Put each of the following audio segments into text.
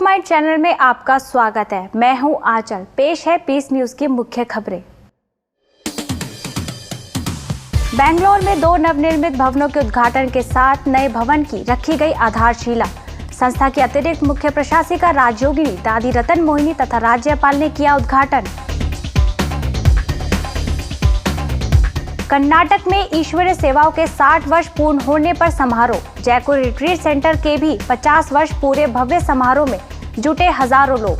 Of mind channel में आपका स्वागत है। मैं हूं आंचल। पेश है पीस न्यूज की मुख्य खबरें। बेंगलोर में 2 नवनिर्मित भवनों के उद्घाटन के साथ नए भवन की रखी गई आधारशिला। संस्था की अतिरिक्त मुख्य प्रशासिका राजयोगिनी दादी रतन मोहिनी तथा राज्यपाल ने किया उद्घाटन। कर्नाटक में ईश्वरीय सेवाओं के 60 वर्ष पूर्ण होने पर समारोह। जयपुर रिट्रीट सेंटर के भी 50 वर्ष पूरे भव्य समारोह में जुटे हजारों लोग।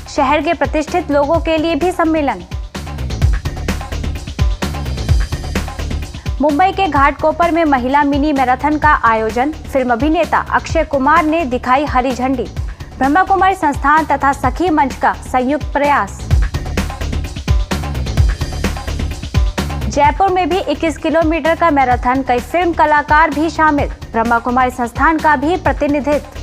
शहर के प्रतिष्ठित लोगों के लिए भी सम्मेलन। मुंबई के घाटकोपर में महिला मिनी मैराथन का आयोजन। फिल्म अभिनेता अक्षय कुमार ने दिखाई हरी झंडी। ब्रह्मा कुमारी संस्थान तथा सखी मंच का संयुक्त प्रयास। जयपुर में भी 21 किलोमीटर का मैराथन, कई फिल्म कलाकार भी शामिल। ब्रह्मा कुमारी संस्थान का भी प्रतिनिधित्व।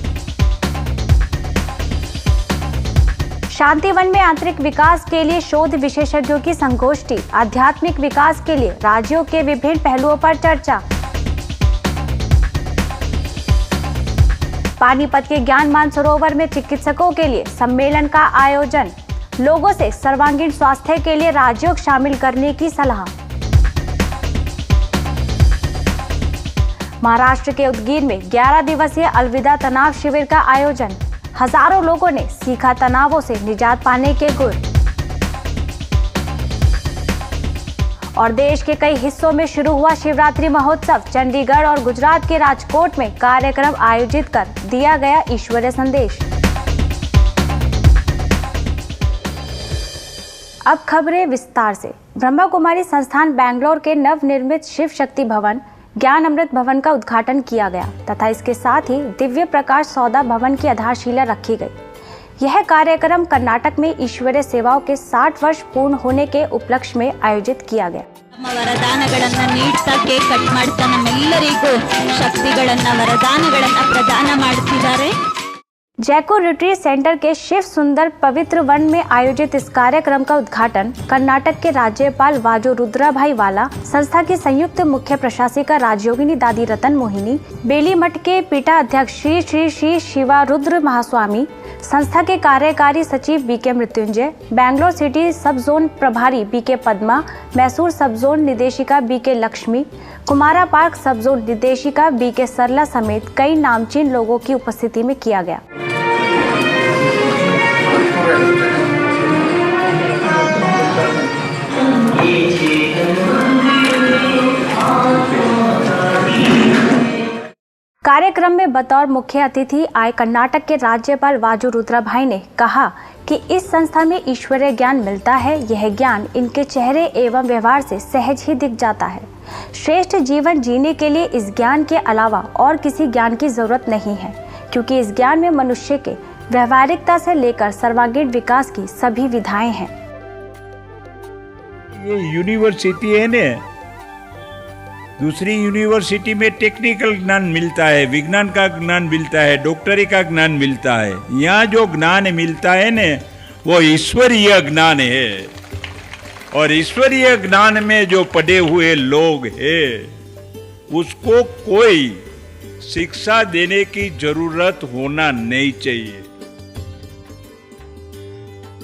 शांतिवन में आंतरिक विकास के लिए शोध विशेषज्ञों की संगोष्ठी। आध्यात्मिक विकास के लिए राज्यों के विभिन्न पहलुओं पर चर्चा। पानीपत के ज्ञान मानसरोवर में चिकित्सकों के लिए सम्मेलन का आयोजन। लोगों से सर्वांगीण स्वास्थ्य के लिए राजयोग शामिल करने की सलाह। महाराष्ट्र के उदगीर में 11 दिवसीय अलविदा तनाव शिविर का आयोजन। हजारों लोगों ने सीखा तनावों से निजात पाने के गुर। और देश के कई हिस्सों में शुरू हुआ शिवरात्रि महोत्सव। चंडीगढ़ और गुजरात के राजकोट में कार्यक्रम आयोजित कर दिया गया ईश्वरीय संदेश। अब खबरें विस्तार से। ब्रह्मा कुमारी संस्थान बेंगलोर के नवनिर्मित शिव शक्ति भवन ज्ञान अमृत भवन का उद्घाटन किया गया तथा इसके साथ ही दिव्य प्रकाश सौदा भवन की आधारशिला रखी गई। यह कार्यक्रम कर्नाटक में ईश्वरीय सेवाओं के 60 वर्ष पूर्ण होने के उपलक्ष्य में आयोजित किया गया। ವರದಾನಗಳನ್ನು ನೀಡ್ತಾ ಕೇಕ್ ಕಟ್ ಮಾಡ್ತಾ ನಮ್ಮೆಲ್ಲರಿಗೂ ಶಕ್ತಿಗಳನ್ನು ವರದಾನಗಳನ್ನು ಪ್ರದಾನ ಮಾಡುತ್ತಿದ್ದಾರೆ। जयपुर रिट्रीट सेंटर के शिव सुंदर पवित्र वन में आयोजित इस कार्यक्रम का उद्घाटन कर्नाटक के राज्यपाल वाजो रुद्राभाई वाला, संस्था की संयुक्त मुख्य प्रशासिका राजयोगिनी दादी रतन मोहिनी, बेली मठ के पीठाध्यक्ष श्री श्री श्री शिवारुद्र महास्वामी, संस्था के कार्यकारी सचिव BK Mrityunjay, Bangalore city sub zone प्रभारी BK Padma, Mysore sub zone निदेशिका BK Lakshmi, Kumara park sub zone निदेशिका बीके सरला समेत कई नामचीन लोगों की उपस्थिति में किया गया। कार्यक्रम में बतौर मुख्य अतिथि आए कर्नाटक के राज्यपाल वाजो रुद्राभाई ने कहा कि इस संस्था में ईश्वरीय ज्ञान मिलता है। यह ज्ञान इनके चेहरे एवं व्यवहार से सहज ही दिख जाता है। श्रेष्ठ जीवन जीने के लिए इस ज्ञान के अलावा और किसी ज्ञान की जरूरत नहीं है, क्योंकि इस ज्ञान में मनुष्य के व्यवहारिकता से लेकर सर्वांगीण विकास की सभी विधाएं हैं। ये यूनिवर्सिटी है ना, दूसरी यूनिवर्सिटी में टेक्निकल ज्ञान मिलता है, विज्ञान का ज्ञान मिलता है, डॉक्टरी का ज्ञान मिलता है। यहाँ जो ज्ञान मिलता है ना, वो ईश्वरीय ज्ञान है। और ईश्वरीय ज्ञान में जो पढ़े हुए लोग हैं, उसको कोई शिक्षा देने की जरूरत होना नहीं चाहिए।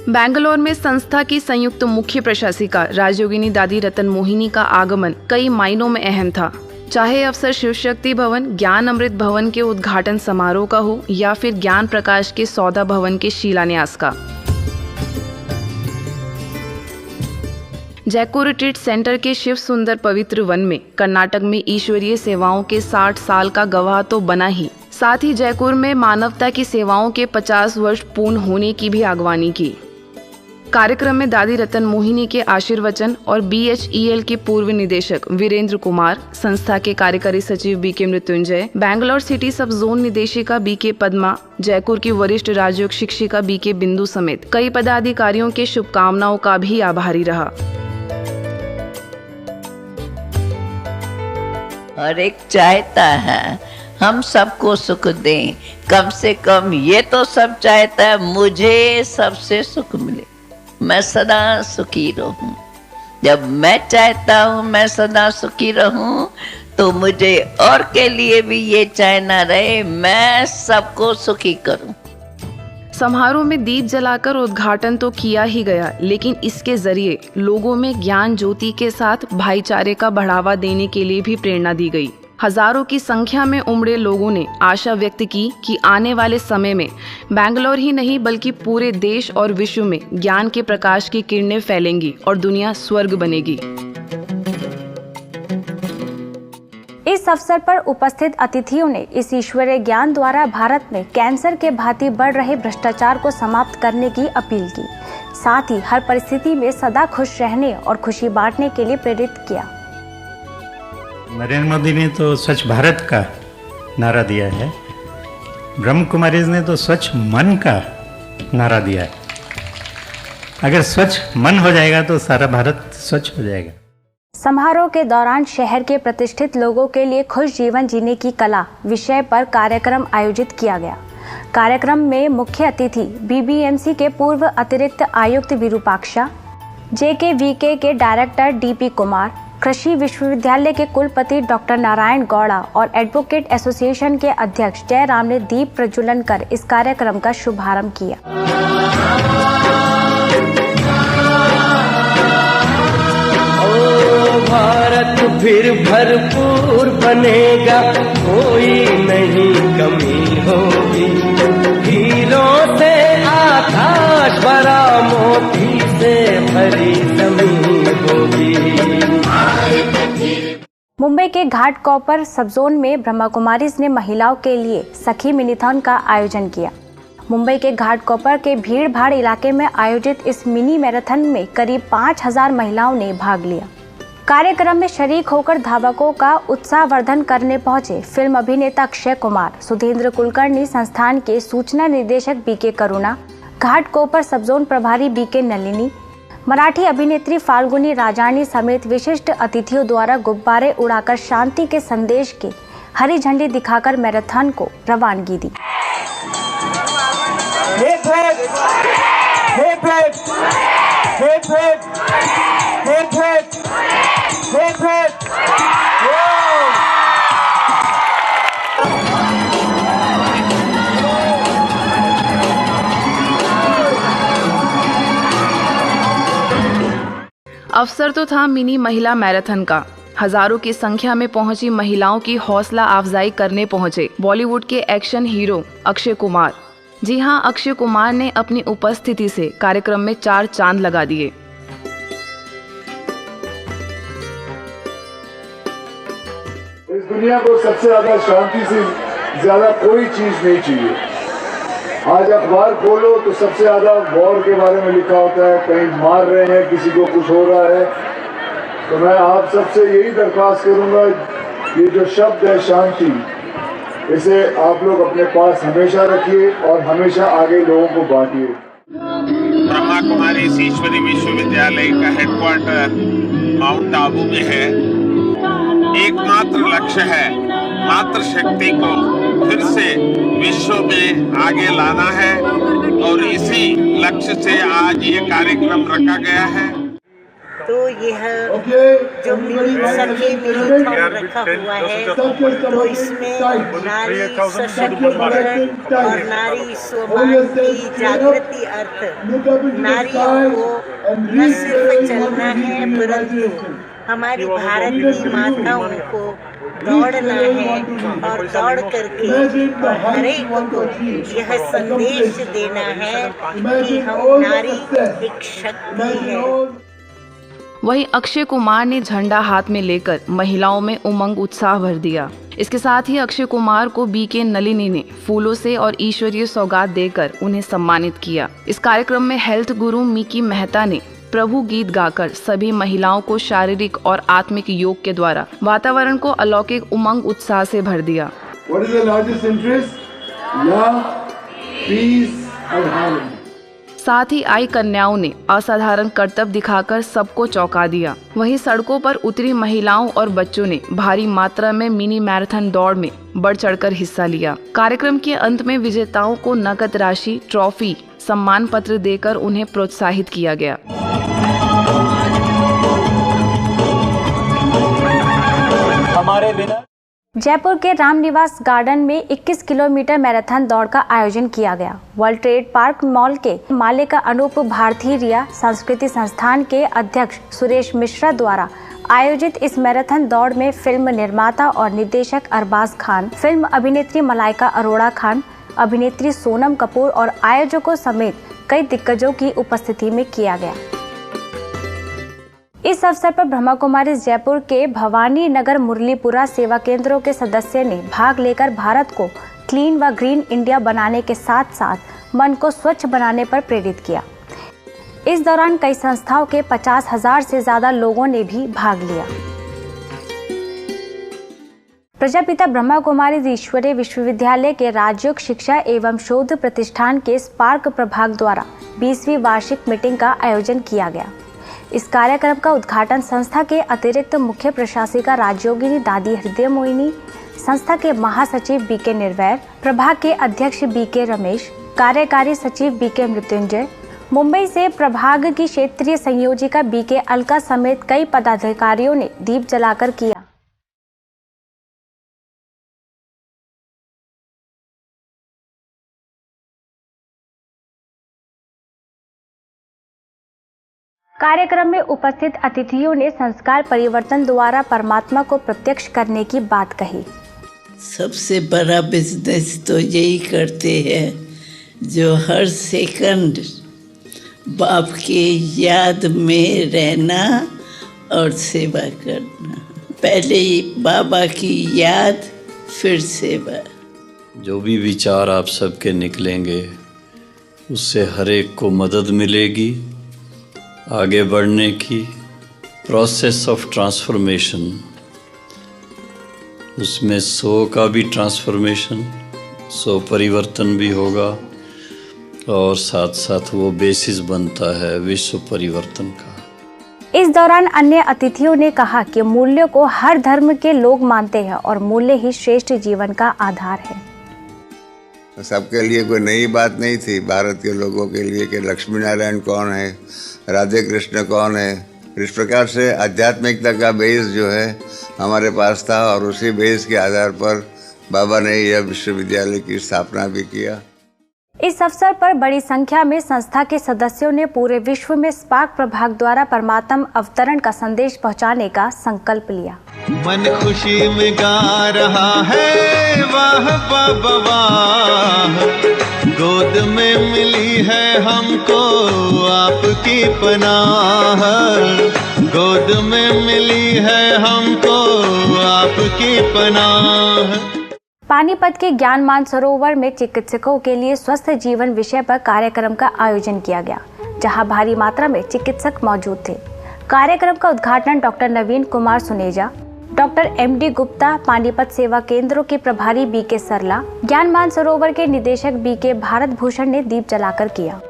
बेंगलोर में संस्था की संयुक्त मुख्य प्रशासिका राजयोगिनी दादी रतन मोहिनी का आगमन कई मायनों में अहम था। चाहे अवसर शिव शक्ति भवन ज्ञान अमृत भवन के उद्घाटन समारोह का हो या फिर ज्ञान प्रकाश के सौदा भवन के शिलान्यास का। जयपुर रिट्रीट सेंटर के शिव सुंदर पवित्र वन में कर्नाटक में ईश्वरीय सेवाओं के 60 साल का गवाह तो बना ही, साथ ही जयपुर में मानवता की सेवाओं के 50 वर्ष पूर्ण होने की भी आगवानी की। कार्यक्रम में दादी रतन मोहिनी के आशीर्वचन और BHEL के पूर्व निदेशक वीरेंद्र कुमार, संस्था के कार्यकारी सचिव BK Mrityunjay, Bangalore city sub zone निदेशिका बीके पद्मा, जयपुर की वरिष्ठ राजयोग शिक्षिका बीके बिंदु समेत कई पदाधिकारियों के शुभकामनाओं का भी आभारी रहा। हर एक चाहता है हम सबको सुख दें, कम से कम ये तो सब चाहता है मुझे सबसे सुख मिले, मैं सदा सुखी रहूं। जब मैं चाहता हूं मैं सदा सुखी रहूं, तो मुझे और के लिए भी ये चाहना रहे मैं सबको सुखी करूं। समारोह में दीप जलाकर उद्घाटन तो किया ही गया, लेकिन इसके जरिए लोगों में ज्ञान ज्योति के साथ भाईचारे का बढ़ावा देने के लिए भी प्रेरणा दी गई। हजारों की संख्या में उमड़े लोगों ने आशा व्यक्त की कि आने वाले समय में बैंगलोर ही नहीं बल्कि पूरे देश और विश्व में ज्ञान के प्रकाश की किरणें फैलेंगी और दुनिया स्वर्ग बनेगी। इस अवसर पर उपस्थित अतिथियों ने इस ईश्वरीय ज्ञान द्वारा भारत में कैंसर के भांति बढ़ रहे भ्रष्टाचार को समाप्त करने की अपील की। साथ ही हर परिस्थिति में सदा खुश रहने और खुशी बांटने के लिए प्रेरित किया। नरेंद्र मोदी ने तो स्वच्छ भारत का नारा दिया है, ब्रह्म कुमारीज ने तो स्वच्छ मन का नारा दिया है। अगर स्वच्छ मन हो जाएगा तो सारा भारत स्वच्छ हो जाएगा। समारोह के दौरान शहर के प्रतिष्ठित लोगों के लिए खुश जीवन जीने की कला विषय पर कार्यक्रम आयोजित किया गया। कार्यक्रम में मुख्य अतिथि बीबीएमसी के पूर्व अतिरिक्त आयुक्त विरूपाक्षा, JKVK के डायरेक्टर DP कुमार, कृषि विश्वविद्यालय के कुलपति डॉक्टर नारायण गौड़ा और एडवोकेट एसोसिएशन के अध्यक्ष जयराम ने दीप प्रज्वलन कर इस कार्यक्रम का शुभारंभ किया। भारत फिर भरपूर बनेगा, कोई नहीं कमी होगी। हीरों से आकाश भरा, मोती से भरी जमीन होगी। मुंबई के घाट कॉपर सब जोन में ब्रह्मा कुमारीज ने महिलाओं के लिए सखी मिनीथॉन का आयोजन किया। मुंबई के घाट कॉपर के भीड़ भाड़ इलाके में आयोजित इस मिनी मैराथन में करीब 5000 महिलाओं ने भाग लिया। कार्यक्रम में शरीक होकर धावकों का उत्साहवर्धन करने पहुंचे फिल्म अभिनेता अक्षय कुमार, सुधींद्र कुलकर्णी, संस्थान के सूचना निदेशक BK करुणा, घाट कोपर सब जोन प्रभारी BK नलिनी, मराठी अभिनेत्री फाल्गुनी राजानी समेत विशिष्ट अतिथियों द्वारा गुब्बारे उड़ाकर शांति के संदेश के हरी झंडी दिखाकर मैराथन को रवानगी दी। अवसर तो था मिनी महिला मैराथन का। हजारों की संख्या में पहुंची महिलाओं की हौसला अफजाई करने पहुंचे बॉलीवुड के एक्शन हीरो अक्षय कुमार। जी हां, अक्षय कुमार ने अपनी उपस्थिति से कार्यक्रम में 4 चांद लगा दिए। इस दुनिया को सबसे ज्यादा शांति से ज्यादा कोई चीज नहीं चाहिए। आज अखबार खोलो तो सबसे ज्यादा वॉर के बारे में लिखा होता है, कहीं मार रहे हैं, किसी को कुछ हो रहा है। तो मैं आप सबसे यही दरख्वास्त करूंगा, ये जो शब्द है शांति, इसे आप लोग अपने पास हमेशा रखिए और हमेशा आगे लोगों को बांटिए। ब्रह्मा कुमारी ईश्वरी विश्वविद्यालय का हेडक्वार्टर माउंट आबू में है। एकमात्र लक्ष्य है मातृ शक्ति को फिर से विश्व में आगे लाना है और इसी लक्ष्य से आज ये कार्यक्रम रखा गया है। तो यह जो सखी मिनीथॉन रखा हुआ है, तो इसमें नारी सशक्तिकरण और नारी स्वाभिमान की जागृति अर्थ नारियों को न सिर्फ चलना है परंतु हमारी भारत की माताओं को दौड़ना है और दौड़ करके हर एक को यह संदेश देना है कि हम नारी एक शक्ति है। वहीं अक्षय कुमार ने झंडा हाथ में लेकर महिलाओं में उमंग उत्साह भर दिया। इसके साथ ही अक्षय कुमार को BK नलिनी ने फूलों से और ईश्वरीय सौगात देकर उन्हें सम्मानित किया। इस कार्यक्रम में हेल्थ गुरु मिकी मेहता ने प्रभु गीत गाकर सभी महिलाओं को शारीरिक और आत्मिक योग के द्वारा वातावरण को अलौकिक उमंग उत्साह से भर दिया। What is the largest interest? Love, peace and harmony. साथ ही आई कन्याओं ने असाधारण करतब दिखाकर सबको चौंका दिया। वहीं सड़कों पर उतरी महिलाओं और बच्चों ने भारी मात्रा में मिनी मैराथन दौड़ में बढ़ चढ़कर हिस्सा लिया। कार्यक्रम के अंत में विजेताओं को नकद राशि, ट्रॉफी, सम्मान पत्र देकर उन्हें प्रोत्साहित किया गया। हमारे विनर जयपुर के रामनिवास गार्डन में 21 किलोमीटर मैराथन दौड़ का आयोजन किया गया। वर्ल्ड ट्रेड पार्क मॉल के मालिक अनूप भारतीय सांस्कृतिक संस्थान के अध्यक्ष सुरेश मिश्रा द्वारा आयोजित इस मैराथन दौड़ में फिल्म निर्माता और निर्देशक अरबाज खान, फिल्म अभिनेत्री मलाइका अरोड़ा खान, अभिनेत्री सोनम कपूर और आयोजकों समेत कई दिग्गजों की उपस्थिति में किया गया। इस अवसर पर ब्रह्मा कुमारी जयपुर के भवानी नगर मुरलीपुरा सेवा केंद्रों के सदस्य ने भाग लेकर भारत को क्लीन व ग्रीन इंडिया बनाने के साथ साथ मन को स्वच्छ बनाने पर प्रेरित किया। इस दौरान कई संस्थाओं के 50,000 से ज्यादा लोगों ने भी भाग लिया। प्रजापिता ब्रह्मा कुमारी ईश्वरीय विश्वविद्यालय के राजयोग शिक्षा एवं शोध प्रतिष्ठान के स्पार्क प्रभाग द्वारा 20वीं वार्षिक मीटिंग का आयोजन किया गया। इस कार्यक्रम का उद्घाटन संस्था के अतिरिक्त मुख्य प्रशासिका राजयोगिनी दादी हृदय मोहिनी, संस्था के महासचिव बीके निर्वैर, प्रभाग के अध्यक्ष बीके रमेश, कार्यकारी सचिव बीके मृत्युंजय, मुंबई से प्रभाग की क्षेत्रीय संयोजिका बीके अलका समेत कई पदाधिकारियों ने दीप जलाकर किया। कार्यक्रम में उपस्थित अतिथियों ने संस्कार परिवर्तन द्वारा परमात्मा को प्रत्यक्ष करने की बात कही। सबसे बड़ा बिजनेस तो यही करते हैं जो हर सेकंड बाप के याद में रहना और सेवा करना। पहले ही बाबा की याद, फिर सेवा। जो भी विचार आप सबके निकलेंगे उससे हर एक को मदद मिलेगी आगे बढ़ने की। प्रोसेस ऑफ ट्रांसफॉर्मेशन, उसमें 100 का भी ट्रांसफॉर्मेशन, 100 परिवर्तन भी होगा और साथ साथ वो बेसिस बनता है विश्व परिवर्तन का। इस दौरान अन्य अतिथियों ने कहा कि मूल्यों को हर धर्म के लोग मानते हैं और मूल्य ही श्रेष्ठ जीवन का आधार है। सबके लिए कोई नई बात नहीं थी भारत के लोगों के लिए कि लक्ष्मी नारायण कौन है, राधे कृष्ण कौन है। इस प्रकार से आध्यात्मिकता का बेस जो है हमारे पास था और उसी बेस के आधार पर बाबा ने यह विश्वविद्यालय की स्थापना भी किया। इस अवसर पर बड़ी संख्या में संस्था के सदस्यों ने पूरे विश्व में स्पार्क प्रभाग द्वारा परमात्म अवतरण का संदेश पहुंचाने का संकल्प लिया। मन खुशी में गा रहा है वाह बाबा वाह, गोद में मिली है हमको आपकी पनाह, गोद में मिली है हमको आपकी पनाह। पानीपत के ज्ञान मानसरोवर में चिकित्सकों के लिए स्वस्थ जीवन विषय पर कार्यक्रम का आयोजन किया गया, जहां भारी मात्रा में चिकित्सक मौजूद थे। कार्यक्रम का उद्घाटन डॉक्टर नवीन कुमार सुनेजा, डॉक्टर MD गुप्ता, पानीपत सेवा केंद्रों के प्रभारी बीके सरला, ज्ञान मानसरोवर के निदेशक बीके भारत भूषण ने दीप जलाकर किया।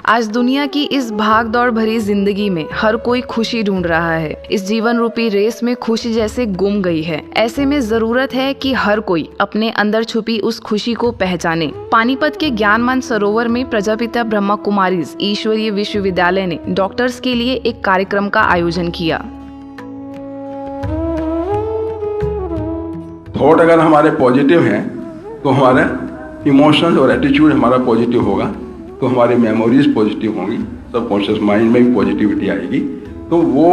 आज दुनिया की इस भाग दौड़ भरी जिंदगी में हर कोई खुशी ढूंढ रहा है। इस जीवन रूपी रेस में खुशी जैसे गुम गई है। ऐसे में जरूरत है कि हर कोई अपने अंदर छुपी उस खुशी को पहचाने। पानीपत के ज्ञान मानसरोवर में प्रजापिता ब्रह्मा कुमारी ईश्वरीय विश्वविद्यालय ने डॉक्टर्स के लिए एक कार्यक्रम का आयोजन किया। थॉट अगर हमारे पॉजिटिव हैं तो हमारा इमोशंस और एटीट्यूड हमारा पॉजिटिव होगा, तो हमारी मेमोरीज पॉजिटिव होंगी, सब कॉन्शियस माइंड में भी पॉजिटिविटी आएगी। तो वो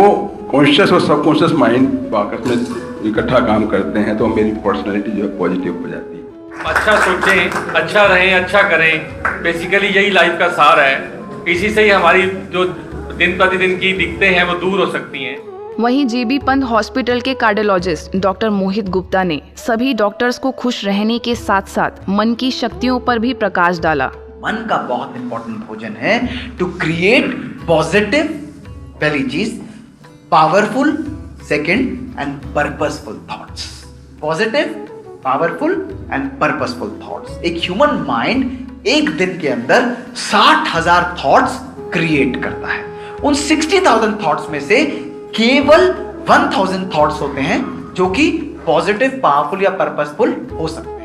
कॉन्शियस और सब कॉन्शियस माइंड आपस में इकट्ठा काम करते हैं तो मेरी पर्सनैलिटी जो है पॉजिटिव हो जाती है। अच्छा सोचें, अच्छा रहें, अच्छा करें, बेसिकली यही लाइफ का सार है। इसी से ही हमारी जो दिन प्रतिदिन की दिक्कतें हैं वो दूर हो सकती हैं। वहीं जीबी पंत हॉस्पिटल के कार्डियोलॉजिस्ट डॉक्टर मोहित गुप्ता ने सभी डॉक्टर्स को खुश रहने के साथ साथ मन की शक्तियों पर भी प्रकाश डाला। मन का बहुत इंपॉर्टेंट भोजन है टू क्रिएट पॉजिटिव, पहली चीज powerful, second and purposeful thoughts. Positive, powerful and purposeful thoughts. एक ह्यूमन माइंड एक दिन के अंदर 60,000 थॉट्स क्रिएट करता है। उन 60,000 थॉट्स में से केवल 1000 थॉट्स होते हैं जो कि पॉजिटिव, पावरफुल या पर्पसफुल हो सकते हैं।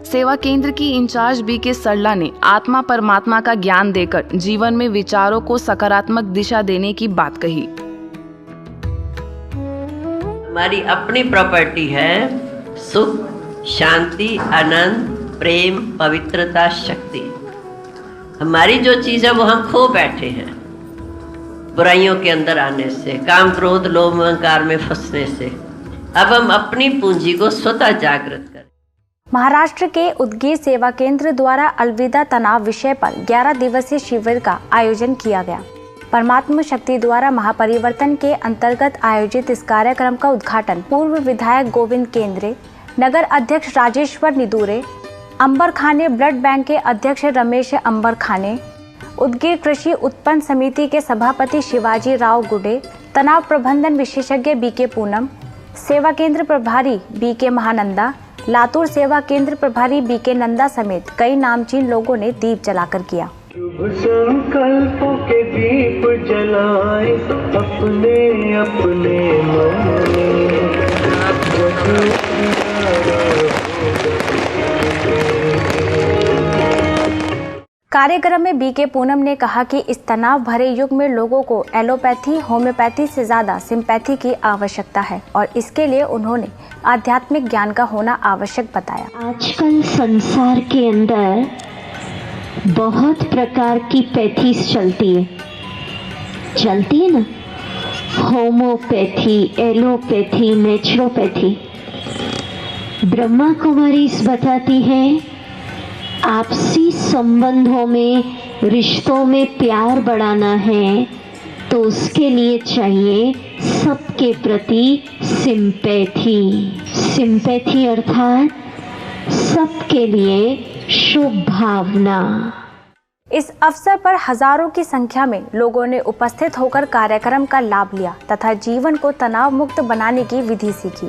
सेवा केंद्र की इंचार्ज बीके सरला ने आत्मा परमात्मा का ज्ञान देकर जीवन में विचारों को सकारात्मक दिशा देने की बात कही। हमारी अपनी प्रॉपर्टी है सुख, शांति, आनंद, प्रेम, पवित्रता, शक्ति। हमारी जो चीज है वो हम खो बैठे हैं बुराइयों के अंदर आने से, काम, क्रोध, लोभ, अहंकार में फंसने से। अब हम अपनी पूंजी को स्वतः जागृत करें। महाराष्ट्र के उदगीर सेवा केंद्र द्वारा अलविदा तनाव विषय पर 11 दिवसीय शिविर का आयोजन किया गया। परमात्मा शक्ति द्वारा महापरिवर्तन के अंतर्गत आयोजित इस कार्यक्रम का उद्घाटन पूर्व विधायक गोविंद केंद्रे, नगर अध्यक्ष राजेश्वर निदूरे, अंबर खाने ब्लड बैंक के अध्यक्ष रमेश अंबर खाने, उदगीर कृषि उत्पन्न समिति के सभापति शिवाजी राव गुडे, तनाव प्रबंधन विशेषज्ञ बीके पूनम, सेवा केंद्र प्रभारी बीके महानंदा, लातूर सेवा केंद्र प्रभारी बीके नंदा समेत कई नामचीन लोगों ने दीप जलाकर किया। शुभ संकल्पों के दीप जलाए अपने अपने मन में। कार्यक्रम में बीके पूनम ने कहा कि इस तनाव भरे युग में लोगों को एलोपैथी, होम्योपैथी से ज्यादा सिंपैथी की आवश्यकता है और इसके लिए उन्होंने आध्यात्मिक ज्ञान का होना आवश्यक बताया। आजकल संसार के अंदर बहुत प्रकार की पैथीज चलती है ना, homeopathy, allopathy, naturopathy. Brahma Kumari बताती है आपसी संबंधों में, रिश्तों में प्यार बढ़ाना है तो उसके लिए चाहिए सबके प्रति सिंपैथी। सिंपैथी अर्थात सबके लिए शुभ भावना। इस अवसर पर हजारों की संख्या में लोगों ने उपस्थित होकर कार्यक्रम का लाभ लिया तथा जीवन को तनाव मुक्त बनाने की विधि सीखी।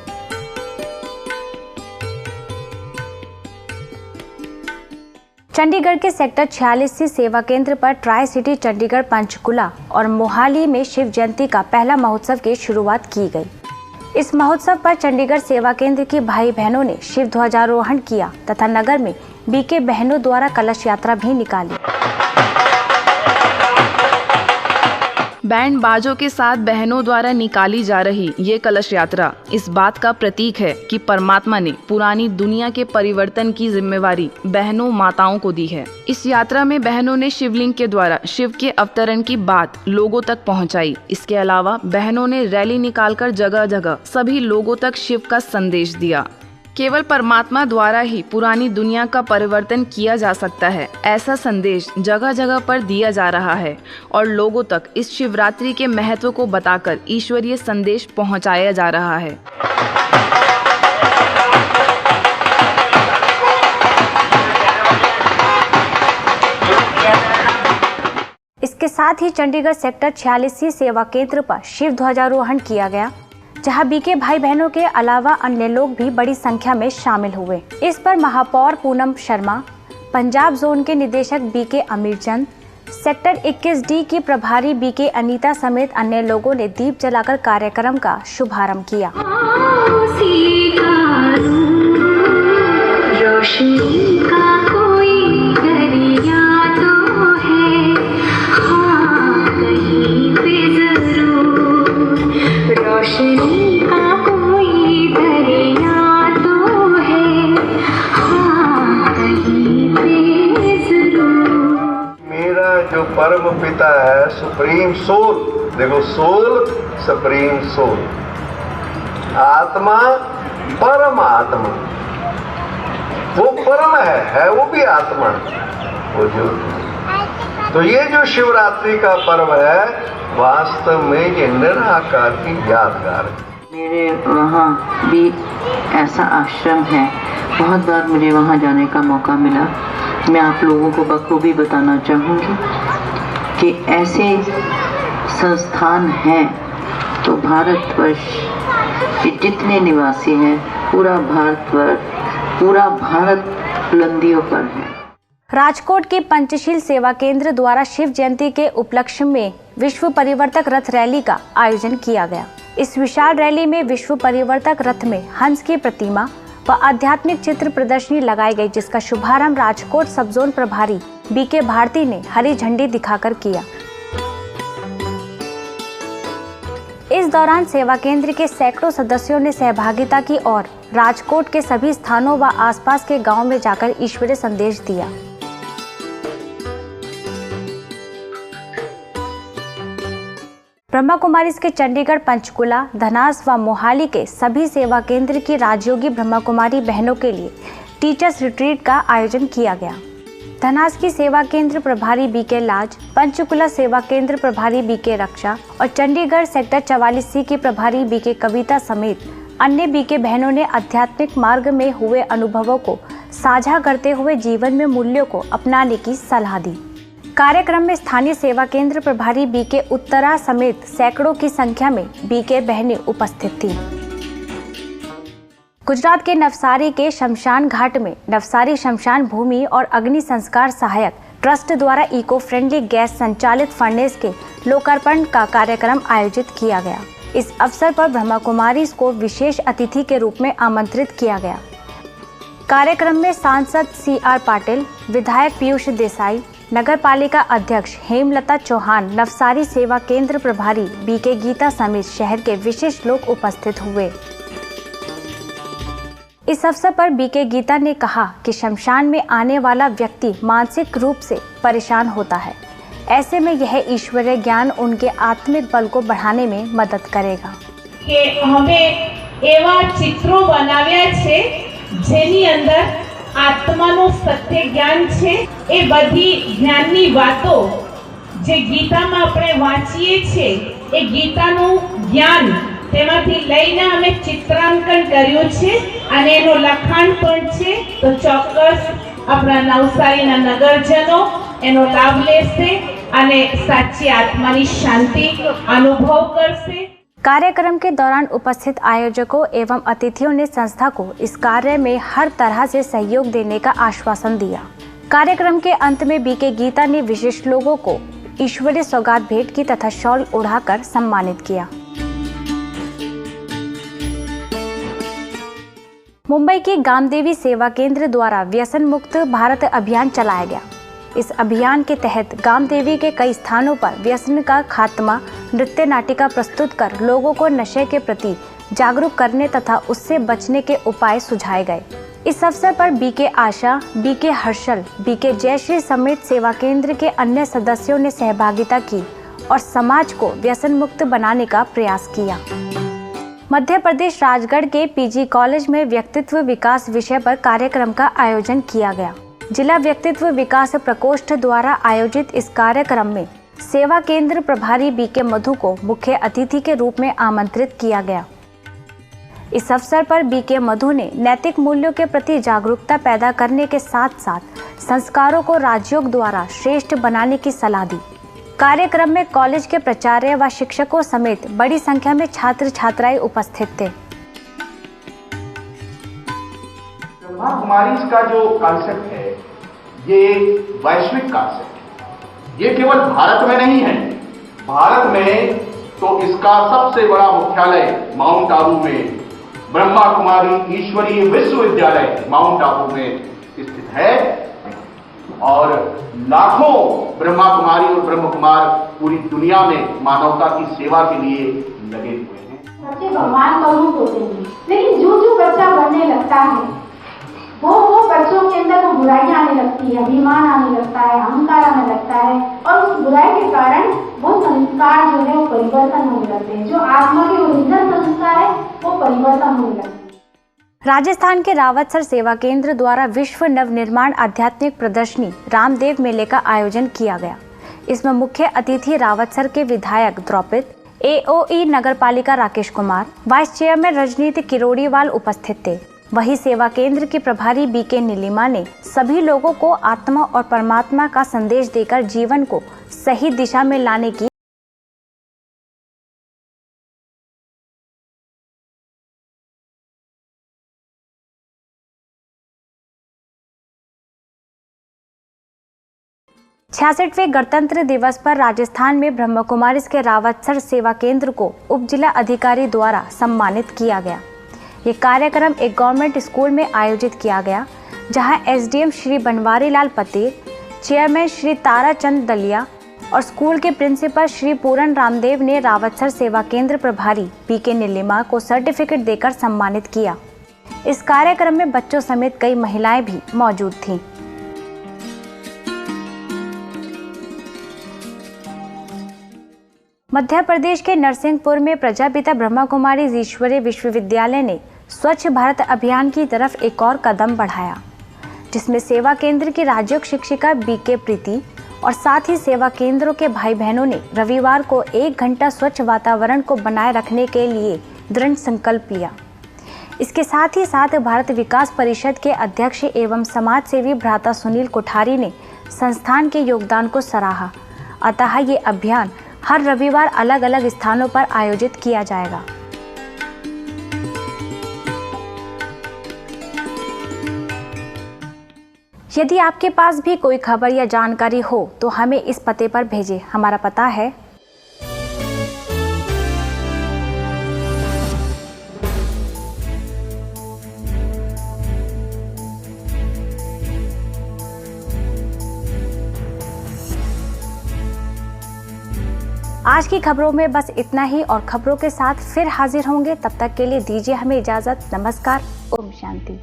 चंडीगढ़ के सेक्टर 46 सेवा केंद्र पर ट्राई सिटी चंडीगढ़, पंचकुला और मोहाली में शिव जयंती का पहला महोत्सव की शुरुआत की गई। इस महोत्सव पर चंडीगढ़ सेवा केंद्र की भाई बहनों ने शिव ध्वजारोहण किया तथा नगर में बीके बहनों द्वारा कलश यात्रा भी निकाली। बैंड बाजों के साथ बहनों द्वारा निकाली जा रही ये कलश यात्रा इस बात का प्रतीक है कि परमात्मा ने पुरानी दुनिया के परिवर्तन की जिम्मेवारी बहनों माताओं को दी है। इस यात्रा में बहनों ने शिवलिंग के द्वारा शिव के अवतरण की बात लोगों तक पहुंचाई। इसके अलावा बहनों ने रैली निकालकर जगह जगह सभी लोगों तक शिव का संदेश दिया। केवल परमात्मा द्वारा ही पुरानी दुनिया का परिवर्तन किया जा सकता है, ऐसा संदेश जगह जगह पर दिया जा रहा है और लोगों तक इस शिवरात्रि के महत्व को बताकर ईश्वरीय संदेश पहुंचाया जा रहा है। इसके साथ ही चंडीगढ़ सेक्टर 46 सेवा केंद्र पर शिव ध्वजारोहण किया गया, जहां बीके भाई बहनों के अलावा अन्य लोग भी बड़ी संख्या में शामिल हुए। इस पर महापौर पूनम शर्मा, पंजाब जोन के निदेशक बीके अमीरचंद, सेक्टर 21D की प्रभारी बीके अनीता समेत अन्य लोगों ने दीप जलाकर कार्यक्रम का शुभारंभ किया। रोशनी का कोई दरिया तो है, हाँ कहीं पे जरूर। रोशनी का कोई दरिया तो है, हाँ कहीं पे जरूर। मेरा जो परम पिता है, सुप्रीम सोल, देखो सोल, सुप्रीम सोल, आत्मा, परम आत्मा, वो परम है वो भी आत्मा, वो जो। तो ये जो शिवरात्रि का पर्व है वास्तव में ये निराकार की यादगार है। मेरे वहाँ भी ऐसा आश्रम है, बहुत बार मुझे वहाँ जाने का मौका मिला। मैं आप लोगों को बखूबी बताना चाहूँगी कि ऐसे संस्थान हैं तो भारतवर्ष के जितने निवासी हैं, पूरा भारत बुलंदियों पर है। राजकोट के पंचशील सेवा केंद्र द्वारा शिव जयंती के उपलक्ष्य में विश्व परिवर्तक रथ रैली का आयोजन किया गया। इस विशाल रैली में विश्व परिवर्तक रथ में हंस की प्रतिमा, व आध्यात्मिक चित्र प्रदर्शनी लगाई गई, जिसका शुभारंभ राजकोट सब जोन प्रभारी बीके भारती ने हरी झंडी दिखाकर किया। इस दौरान सेवा केंद्र के सैकड़ों सदस्यों ने सहभागिता की और राजकोट के सभी स्थानों व आसपास के गांव में जाकर ईश्वरीय संदेश दिया। ब्रह्मा कुमारीज के चंडीगढ़, पंचकुला, धनास व मोहाली के सभी सेवा केंद्र की राजयोगी ब्रह्मा कुमारी बहनों के लिए टीचर्स रिट्रीट का आयोजन किया गया। धनास की सेवा केंद्र प्रभारी बीके लाज, पंचकुला सेवा केंद्र प्रभारी बीके रक्षा और चंडीगढ़ सेक्टर 44C की प्रभारी बीके कविता समेत अन्य बीके बहनों ने आध्यात्मिक मार्ग में हुए अनुभवों को साझा करते हुए जीवन में मूल्यों को अपनाने की सलाह दी। कार्यक्रम में स्थानीय सेवा केंद्र प्रभारी बीके उत्तरा समेत सैकड़ों की संख्या में बीके बहनें उपस्थित थीं। गुजरात के नवसारी के शमशान घाट में नवसारी शमशान भूमि और अग्नि संस्कार सहायक ट्रस्ट द्वारा इको फ्रेंडली गैस संचालित फर्नेस के लोकार्पण का कार्यक्रम आयोजित किया गया। इस अवसर पर ब्रह्मा कुमारीज को विशेष अतिथि के रूप में आमंत्रित किया गया। कार्यक्रम में सांसद CR पाटिल, विधायक पीयूष देसाई, नगर पालिका अध्यक्ष हेमलता चौहान, नवसारी सेवा केंद्र प्रभारी बीके गीता समेत शहर के विशेष लोग उपस्थित हुए। इस अवसर पर बीके गीता ने कहा कि शमशान में आने वाला व्यक्ति मानसिक रूप से परेशान होता है। ऐसे में यह ईश्वरीय ज्ञान उनके आत्मिक बल को बढ़ाने में मदद करेगा। કે હવે એવા ચિત્રો બનાવ્યા છે જેની અંદર આત્માનું સત્ય જ્ઞાન છે। એ બધી જ્ઞાનની વાતો જે ગીતામાં આપણે વાંચીએ છીએ એ ગીતાનું જ્ઞાન તેમાંથી લઈને અમે ચિત્રાંકન કર્યું છે અને એનું લખાણ પણ છે। તો ચોક્કસ આપણા નવસારીના નગરજનો એનો લાભ લેશે અને સાચી આત્માની શાંતિ અનુભવ કરશે। कार्यक्रम के दौरान उपस्थित आयोजकों एवं अतिथियों ने संस्था को इस कार्य में हर तरह से सहयोग देने का आश्वासन दिया। कार्यक्रम के अंत में बीके गीता ने विशिष्ट लोगों को ईश्वरीय सौगात भेंट की तथा शॉल उड़ाकर सम्मानित किया। मुंबई के गामदेवी सेवा केंद्र द्वारा व्यसन मुक्त भारत अभियान चलाया गया। इस अभियान के तहत गामदेवी के कई स्थानों पर व्यसन का खात्मा नृत्य नाटिका प्रस्तुत कर लोगों को नशे के प्रति जागरूक करने तथा उससे बचने के उपाय सुझाए गए। इस अवसर पर बीके आशा, बीके हर्षल, बीके जयश्री समेत सेवा केंद्र के अन्य सदस्यों ने सहभागिता की और समाज को व्यसन मुक्त बनाने का प्रयास किया। मध्य प्रदेश राजगढ़ के PG कॉलेज में व्यक्तित्व विकास विषय पर कार्यक्रम का आयोजन किया गया। जिला व्यक्तित्व विकास प्रकोष्ठ द्वारा आयोजित इस कार्यक्रम में सेवा केंद्र प्रभारी बीके मधु को मुख्य अतिथि के रूप में आमंत्रित किया गया। इस अवसर पर बीके मधु ने नैतिक मूल्यों के प्रति जागरूकता पैदा करने के साथ साथ संस्कारों को राजयोग द्वारा श्रेष्ठ बनाने की सलाह दी। कार्यक्रम में कॉलेज के प्राचार्य व शिक्षकों समेत बड़ी संख्या में छात्र छात्राएं उपस्थित थे। ब्रह्मा कुमारीज का जो कॉन्सेप्ट है ये वैश्विक कॉन्सेप्ट है। ये केवल भारत में नहीं है। भारत में तो इसका सबसे बड़ा मुख्यालय माउंट आबू में ब्रह्मा कुमारी ईश्वरीय विश्वविद्यालय माउंट आबू में स्थित है और लाखों ब्रह्मा कुमारी और ब्रह्म कुमार पूरी दुनिया में मानवता की सेवा के लिए लगे हुए हैं। बच्चे भगवान का रूप होते हैं, लेकिन जो जो बच्चा बनने लगता है वो बच्चों के अंदर वो बुराई आने लगती है, अभिमान आने लगता है, अहंकार आने लगता है और उस बुराई के कारण वो संस्कार जो है वो परिवर्तन होने लगते हैं। जो आत्मा के ओरिजिनल संस्कार है वो परिवर्तन होने लगते हैं। राजस्थान के रावतसर सेवा केंद्र द्वारा विश्व नवनिर्माण आध्यात्मिक प्रदर्शनी रामदेव मेले का आयोजन किया गया। इसमें मुख्य अतिथि रावतसर के विधायक द्रौपद, AOE नगर पालिका राकेश कुमार, वाइस चेयरमैन रजनीति किरोड़ीवाल उपस्थित थे। वहीं सेवा केंद्र की प्रभारी बीके नीलिमा ने सभी लोगों को आत्मा और परमात्मा का संदेश देकर जीवन को सही दिशा में लाने की छियासठवें गणतंत्र दिवस पर राजस्थान में ब्रह्मा कुमारीज के रावतसर सेवा केंद्र को उप जिला अधिकारी द्वारा सम्मानित किया गया। ये कार्यक्रम एक गवर्नमेंट स्कूल में आयोजित किया गया, जहां एसडीएम श्री बनवारी लाल पटेल, चेयरमैन श्री ताराचंद दलिया और स्कूल के प्रिंसिपल श्री पूरन रामदेव ने रावतसर सेवा केंद्र प्रभारी पीके नीलिमा को सर्टिफिकेट देकर सम्मानित किया। इस कार्यक्रम में बच्चों समेत कई महिलाएं भी मौजूद थीं। मध्य प्रदेश के नरसिंहपुर में प्रजापिता ब्रह्मा कुमारी ईश्वरीय विश्वविद्यालय ने स्वच्छ भारत अभियान की तरफ एक और कदम बढ़ाया, जिसमें सेवा केंद्र की राज्य शिक्षिका बीके प्रीति और साथ ही सेवा केंद्रों के भाई बहनों ने रविवार को 1 घंटा स्वच्छ वातावरण को बनाए रखने के लिए दृढ़ संकल्प लिया। इसके साथ ही साथ भारत विकास परिषद के अध्यक्ष एवं समाज सेवी भ्राता सुनील कोठारी ने संस्थान के योगदान को सराहा। अतः ये अभियान हर रविवार अलग अलग स्थानों पर आयोजित किया जाएगा। यदि आपके पास भी कोई खबर या जानकारी हो तो हमें इस पते पर भेजें। हमारा पता है आज की खबरों में बस इतना ही और खबरों के साथ फिर हाजिर होंगे। तब तक के लिए दीजिए हमें इजाजत। नमस्कार। ओम शांति।